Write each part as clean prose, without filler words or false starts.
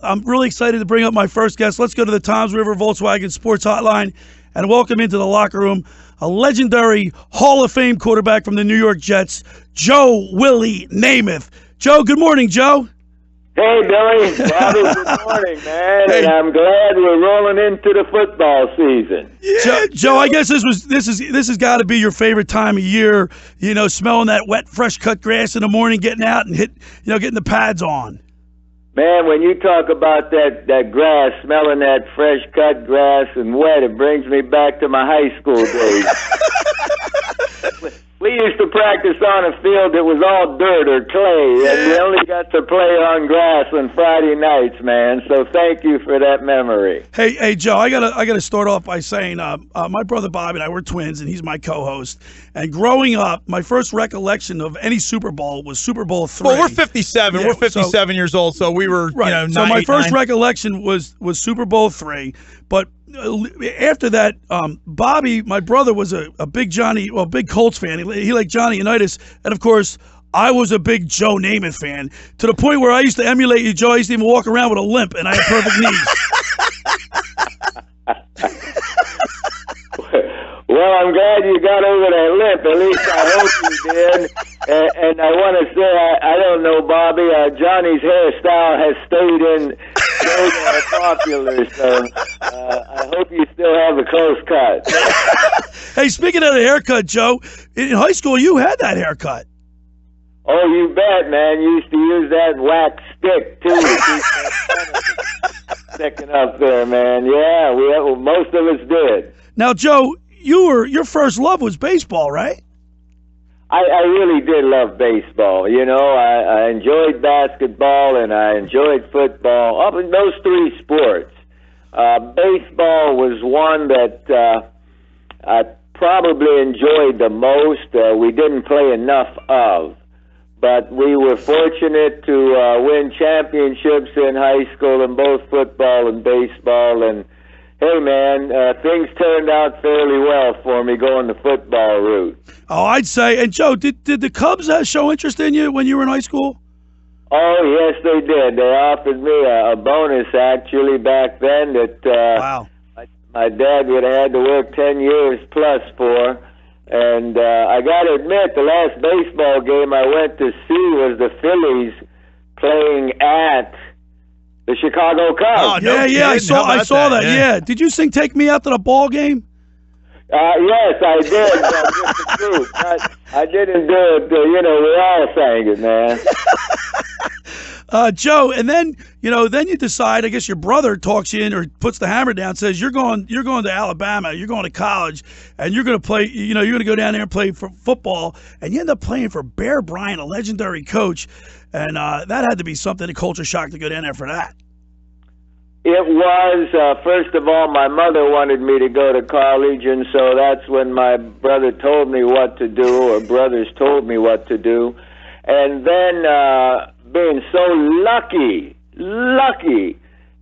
I'm really excited to bring up my first guest. Let's go to the Toms River Volkswagen Sports Hotline and welcome into the locker room a legendary Hall of Fame quarterback from the New York Jets, Joe Willie Namath. Joe, good morning, Joe. Hey, Billy. Bobby, good morning, man. Hey. And I'm glad we're rolling into the football season. Yeah, Joe, I guess this has got to be your favorite time of year. You know, smelling that wet, fresh cut grass in the morning, getting out and getting the pads on. Man, when you talk about that grass, smelling that fresh cut grass and wet, it brings me back to my high school days. We used to practice on a field that was all dirt or clay, and we only got to play on grass on Friday nights, man. So thank you for that memory. Hey, Joe, I gotta start off by saying my brother Bob and I were twins, and he's my co-host. And growing up, my first recollection of any Super Bowl was Super Bowl III. Well, we're 57. Yeah, we're 57 years old, so we were, right. you know, so my first 9. recollection was Super Bowl III, but after that, Bobby, my brother, was a big big Colts fan. He liked Johnny Unitas, and of course, I was a big Joe Namath fan, to the point where I used to emulate you, Joe. I used to even walk around with a limp, and I had perfect knees. Well, I'm glad you got over that limp. At least I hope you did. And I want to say, I don't know, Bobby, Johnny's hairstyle has stayed popular, so I hope you still have a close cut. Hey, speaking of the haircut, Joe, in high school you had that haircut. Oh, you bet, man. You used to use that wax stick, too, to keep that sticking up there, man. Yeah, most of us did. Now, Joe, your first love was baseball, right? I really did love baseball. You know, I enjoyed basketball and I enjoyed football. Up in those three sports, baseball was one that I probably enjoyed the most. We didn't play enough of, but we were fortunate to win championships in high school in both football and baseball. And hey, man, things turned out fairly well for me going the football route. Oh, I'd say. And, Joe, did the Cubs show interest in you when you were in high school? Oh, yes, they did. They offered me a bonus, actually, back then that Wow. my dad would have had to work 10 years plus for. And I got to admit, the last baseball game I went to see was the Phillies playing at the Chicago Cubs. Oh, no Yeah, I kidding. saw that. Yeah. Did you sing "Take Me Out to the Ball Game"? Yes, I did. But just the truth. I didn't do it. We all sang it, man. Joe, and then you decide. I guess your brother talks you in or puts the hammer down, says you're going to Alabama, you're going to college, and you're going to play. You're going to go down there and play for football, and you end up playing for Bear Bryant, a legendary coach, and that had to be something, a culture shock to go down there for that. It was, first of all, my mother wanted me to go to college, and so that's when my brother told me what to do, or brothers told me what to do. And then being so lucky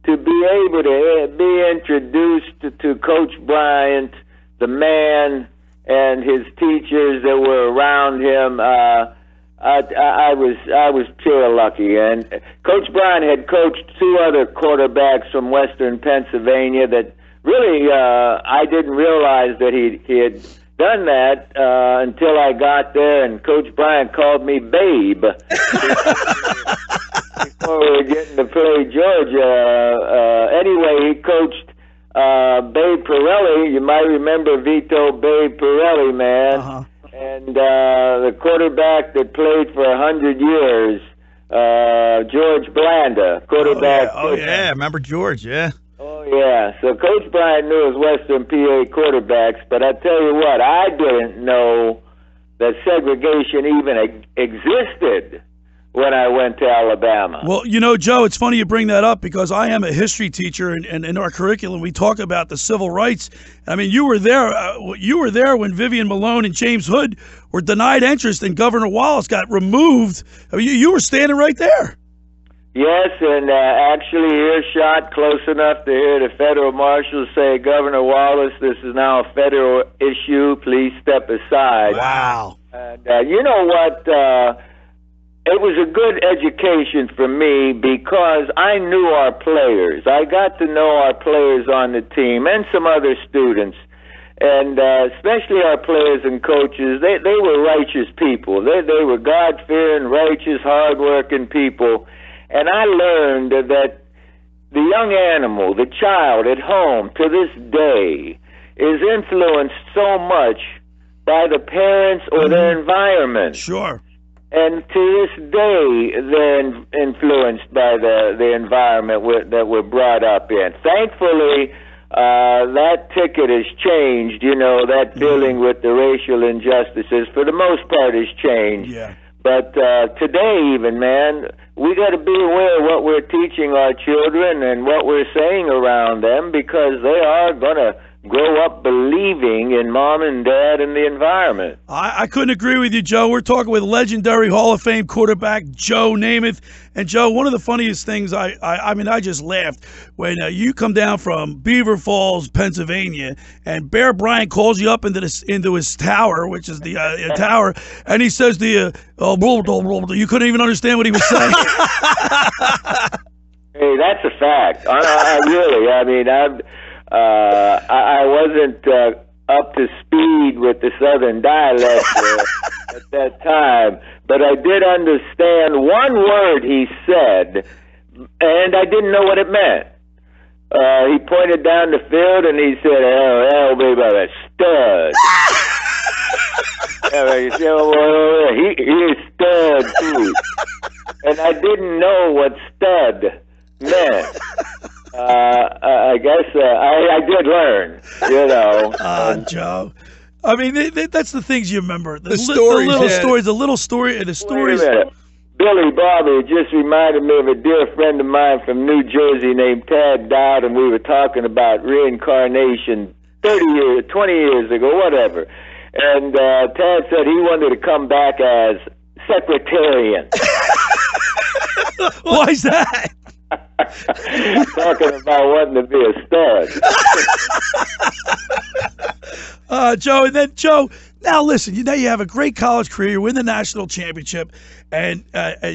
to be able to be introduced to Coach Bryant, the man, and his teachers that were around him, I was pure lucky. And Coach Bryant had coached two other quarterbacks from Western Pennsylvania that really I didn't realize that he had done that until I got there, and Coach Bryant called me Babe before we were getting to play Georgia. Anyway, he coached Babe Pirelli. You might remember Vito Babe Pirelli, man. Uh-huh. And the quarterback that played for 100 years, George Blanda, quarterback. Oh, yeah. Remember George, yeah. Oh, yeah. So Coach Bryant knew his Western PA quarterbacks, but I tell you what, I didn't know that segregation even existed when I went to Alabama. Well, Joe, it's funny you bring that up because I am a history teacher, and in our curriculum we talk about the civil rights. I mean, you were there. You were there when Vivian Malone and James Hood were denied entrance, and Governor Wallace got removed. I mean, you were standing right there. Yes, and actually earshot close enough to hear the federal marshals say, Governor Wallace, this is now a federal issue. Please step aside. Wow. And you know what? it was a good education for me because I knew our players. I got to know our players on the team and some other students, and especially our players and coaches. They were righteous people. They were God-fearing, righteous, hard-working people. And I learned that the young animal, the child at home to this day, is influenced so much by the parents or their environment. Sure. And to this day, they're influenced by the environment that we're brought up in. Thankfully, that ticket has changed. You know, that dealing with the racial injustices, for the most part, has changed. Yeah. But today, even, man, we got to be aware of what we're teaching our children and what we're saying around them, because they are going to grow up believing in mom and dad and the environment. I couldn't agree with you, Joe. We're talking with legendary Hall of Fame quarterback Joe Namath. And, Joe, one of the funniest things, I mean, I just laughed when you come down from Beaver Falls, Pennsylvania, and Bear Bryant calls you up into his tower, which is the tower, and he says to you, oh, blah, blah, blah, blah. You couldn't even understand what he was saying. Hey, that's a fact. I mean, I wasn't up to speed with the Southern dialect at that time, but I did understand one word he said, and I didn't know what it meant. He pointed down the field and he said, "Oh, baby, a stud." He said, well, he is stud too, and I didn't know what stud meant. I guess I did learn, you know. Joe. I mean, that's the things you remember. The stories, the little yeah. stories, the little story, and the stories. Wait a minute. Billy Bobby just reminded me of a dear friend of mine from New Jersey named Tad Dowd, and we were talking about reincarnation 30 years, 20 years ago, whatever. And Tad said he wanted to come back as secretarian. Why is that? Talking about wanting to be a stud. Joe, and then, Joe, now listen, you have a great college career. You win the national championship, and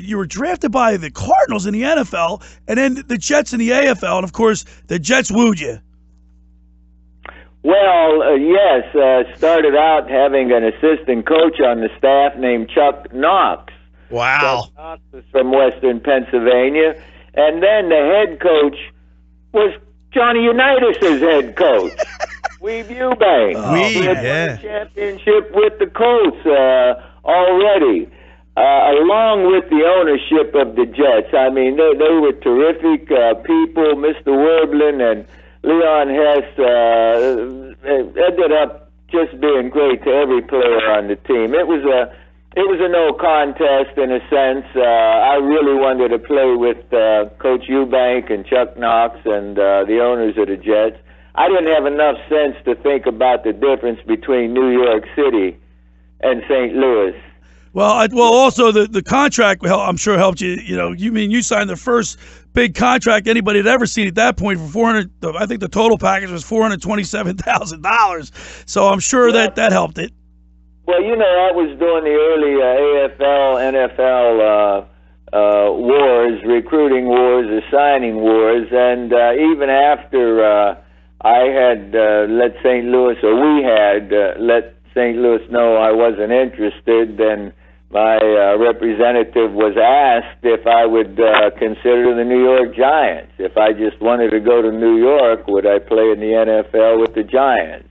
you were drafted by the Cardinals in the NFL, and then the Jets in the AFL, and, of course, the Jets wooed you. Well, yes, started out having an assistant coach on the staff named Chuck Knox. Wow. Chuck Knox was from Western Pennsylvania. And then the head coach was Johnny Unitas's head coach, Weave Eubank. Weave, he had yeah. won a championship with the Colts already, along with the ownership of the Jets. I mean, they were terrific people. Mr. Werblin and Leon Hess ended up just being great to every player on the team. It was a no contest in a sense. I really wanted to play with Coach Eubank and Chuck Knox and the owners of the Jets. I didn't have enough sense to think about the difference between New York City and St. Louis. Well, also the contract, I'm sure, helped you. You signed the first big contract anybody had ever seen at that point for $400. I think the total package was $427,000. So I'm sure that helped it. Well, I was doing the early AFL, NFL wars, recruiting wars, or signing wars, and even after I had let St. Louis, or we had let St. Louis know I wasn't interested, then my representative was asked if I would consider the New York Giants. If I just wanted to go to New York, would I play in the NFL with the Giants?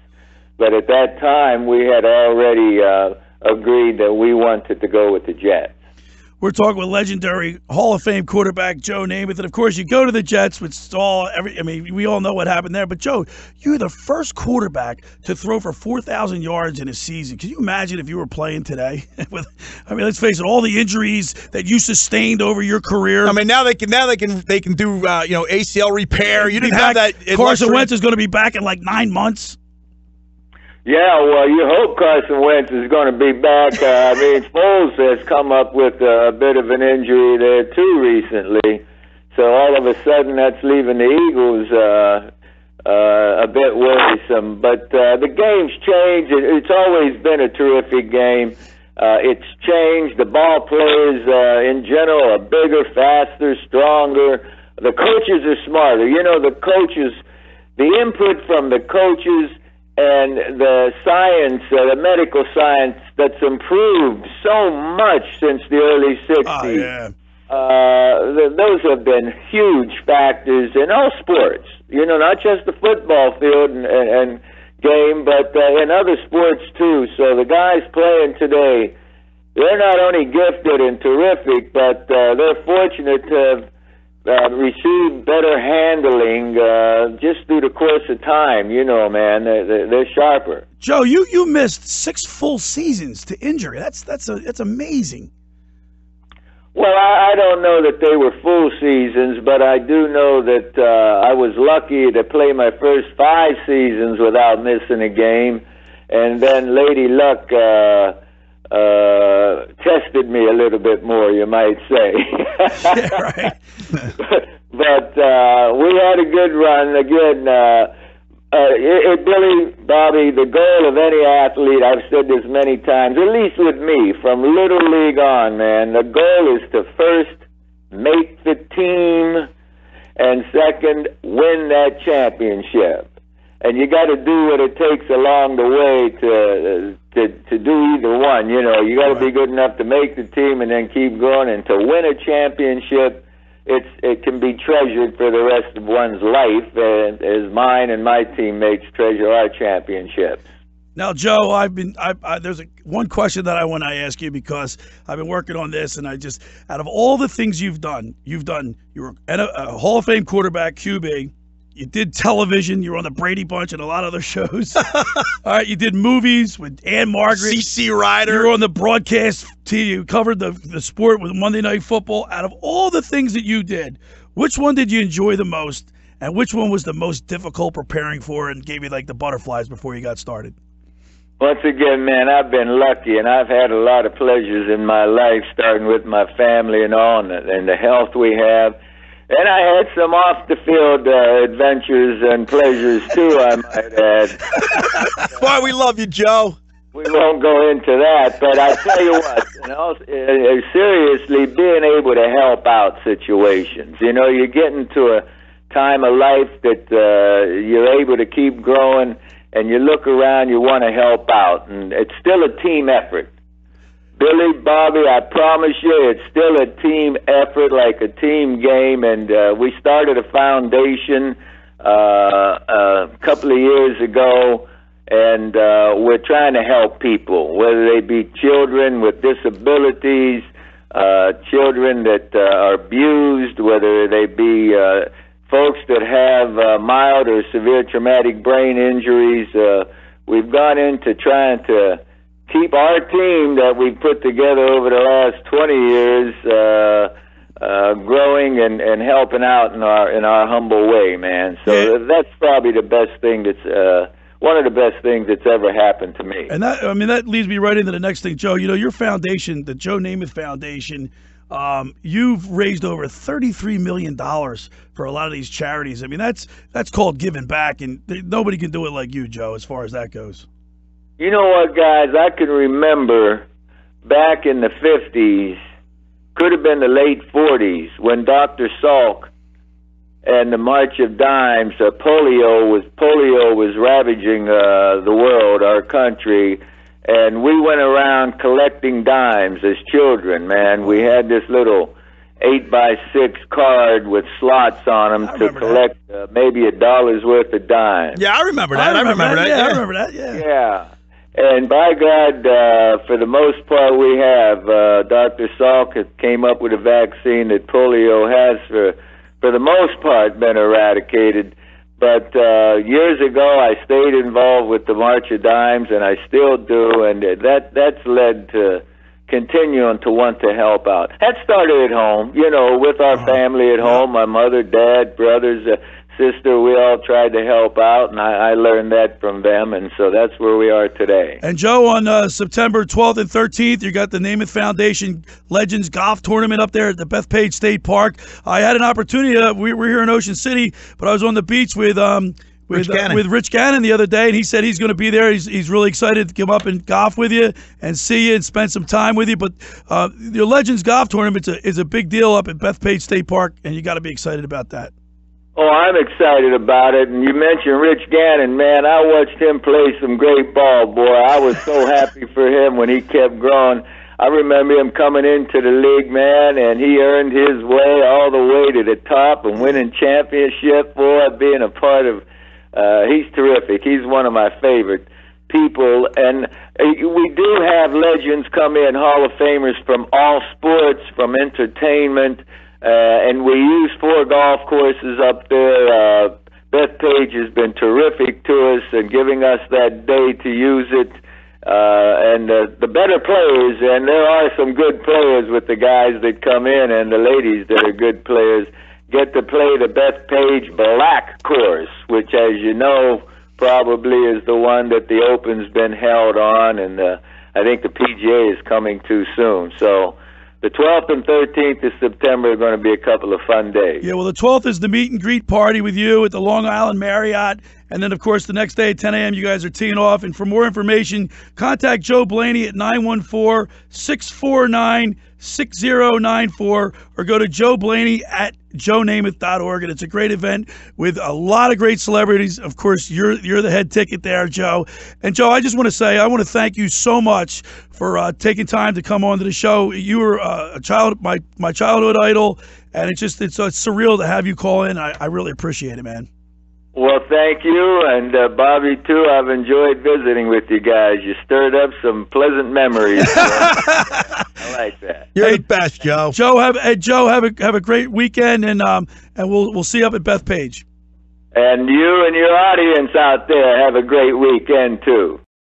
But at that time, we had already agreed that we wanted to go with the Jets. We're talking with legendary Hall of Fame quarterback Joe Namath. And, of course, you go to the Jets, which we all know what happened there. But, Joe, you're the first quarterback to throw for 4,000 yards in a season. Can you imagine if you were playing today? Let's face it, all the injuries that you sustained over your career. I mean, now they can do ACL repair. You didn't have that. Carson Wentz is going to be back in like 9 months. Yeah, well, you hope Carson Wentz is going to be back. Foles has come up with a bit of an injury there, too, recently. So all of a sudden that's leaving the Eagles a bit worrisome. But the game's changed. It's always been a terrific game. It's changed. The ball players in general are bigger, faster, stronger. The coaches are smarter. You know, the coaches, the input from the coaches and the science, the medical science that's improved so much since the early 60s. Oh, yeah. Those have been huge factors in all sports. You know, not just the football field and game, but in other sports too. So the guys playing today, they're not only gifted and terrific, but they're fortunate to have received better handling just through the course of time. You know, man, they're sharper. Joe, you missed 6 full seasons to injury. That's amazing. Well, I don't know that they were full seasons, but I do know that I was lucky to play my first 5 seasons without missing a game, and then Lady Luck tested me a little bit more, you might say. Yeah, right. But we had a good run. Again, Billy, Bobby, the goal of any athlete, I've said this many times, at least with me, from Little League on, man, the goal is to first make the team and second, win that championship. And you got to do what it takes along the way to do either one. You know, you got to be good enough to make the team and then keep going. And to win a championship, it can be treasured for the rest of one's life, as mine and my teammates treasure our championships. Now, Joe, there's one question that I want to ask you, because I've been working on this, and out of all the things you're a Hall of Fame quarterback, QB. You did television. You were on the Brady Bunch and a lot of other shows. All right, you did movies with Ann Margaret. C.C. Ryder. You were on the broadcast team. You covered the sport with Monday Night Football. Out of all the things that you did, which one did you enjoy the most, and which one was the most difficult preparing for and gave you like the butterflies before you got started? Once again, man, I've been lucky, and I've had a lot of pleasures in my life, starting with my family and all, and the health we have. And I had some off-the-field adventures and pleasures, too, I might add. Boy, we love you, Joe. We won't go into that, but I tell you what, seriously, being able to help out situations. You know, you get into a time of life that you're able to keep growing, and you look around, you want to help out, and it's still a team effort. Billy, Bobby, I promise you, it's still a team effort, like a team game, and we started a foundation a couple of years ago, and we're trying to help people, whether they be children with disabilities, children that are abused, whether they be folks that have mild or severe traumatic brain injuries. We've gone into trying to keep our team that we've put together over the last 20 years growing and helping out in our humble way, man. So that's probably the best thing that's one of the best things that's ever happened to me. And that leads me right into the next thing, Joe. You know, your foundation, the Joe Namath Foundation, you've raised over $33 million for a lot of these charities. I mean, that's called giving back, and nobody can do it like you, Joe, as far as that goes. You know what, guys? I can remember back in the 50s, could have been the late 40s, when Dr. Salk and the March of Dimes, polio was ravaging the world, our country, and we went around collecting dimes as children, man. We had this little 8x6 card with slots on them to collect maybe $1 worth of dimes. Yeah, I remember that. I remember that. Yeah, I remember that. Yeah. Yeah. And by God, for the most part, we have. Dr. Salk came up with a vaccine that polio has, for the most part, been eradicated. But years ago, I stayed involved with the March of Dimes, and I still do, and that's led to continuing to want to help out. That started at home, you know, with our family at home, my mother, dad, brothers, sister, we all tried to help out, and I learned that from them, and so that's where we are today. And Joe, on September 12th and 13th, you got the Namath Foundation Legends Golf Tournament up there at the Bethpage State Park. I had an opportunity. We were here in Ocean City, but I was on the beach with with Rich Gannon the other day, and he said he's going to be there. He's really excited to come up and golf with you and see you and spend some time with you. But your Legends Golf Tournament is a big deal up at Bethpage State Park, and you got to be excited about that. Oh, I'm excited about it. And you mentioned Rich Gannon, man. I watched him play some great ball, boy. I was so happy for him when he kept growing. I remember him coming into the league, man, and he earned his way all the way to the top and winning championship, boy, being a part of he's terrific. He's one of my favorite people. And we do have legends come in, Hall of Famers from all sports, from entertainment, and we use 4 golf courses up there. Bethpage has been terrific to us and giving us that day to use it. And the better players, and there are some good players with the guys that come in and the ladies that are good players, get to play the Bethpage Black course, which, as you know, probably is the one that the Open's been held on, and I think the PGA is coming too soon. So the 12th and 13th of September are going to be a couple of fun days. Yeah, well, the 12th is the meet and greet party with you at the Long Island Marriott. And then, of course, the next day at 10 a.m., you guys are teeing off. And for more information, contact Joe Blaney at 914-649-6094 or go to Joe Blaney at joenamath.org. And it's a great event with a lot of great celebrities. Of course, you're the head ticket there, Joe. And, Joe, I just want to say I want to thank you so much for taking time to come on to the show. You were my childhood idol, and it's surreal to have you call in. I really appreciate it, man. Well, thank you, and Bobby, too. I've enjoyed visiting with you guys. You stirred up some pleasant memories. I like that. You're the best, Joe. Joe, have a great weekend, and we'll see you up at Bethpage. And you and your audience out there have a great weekend, too.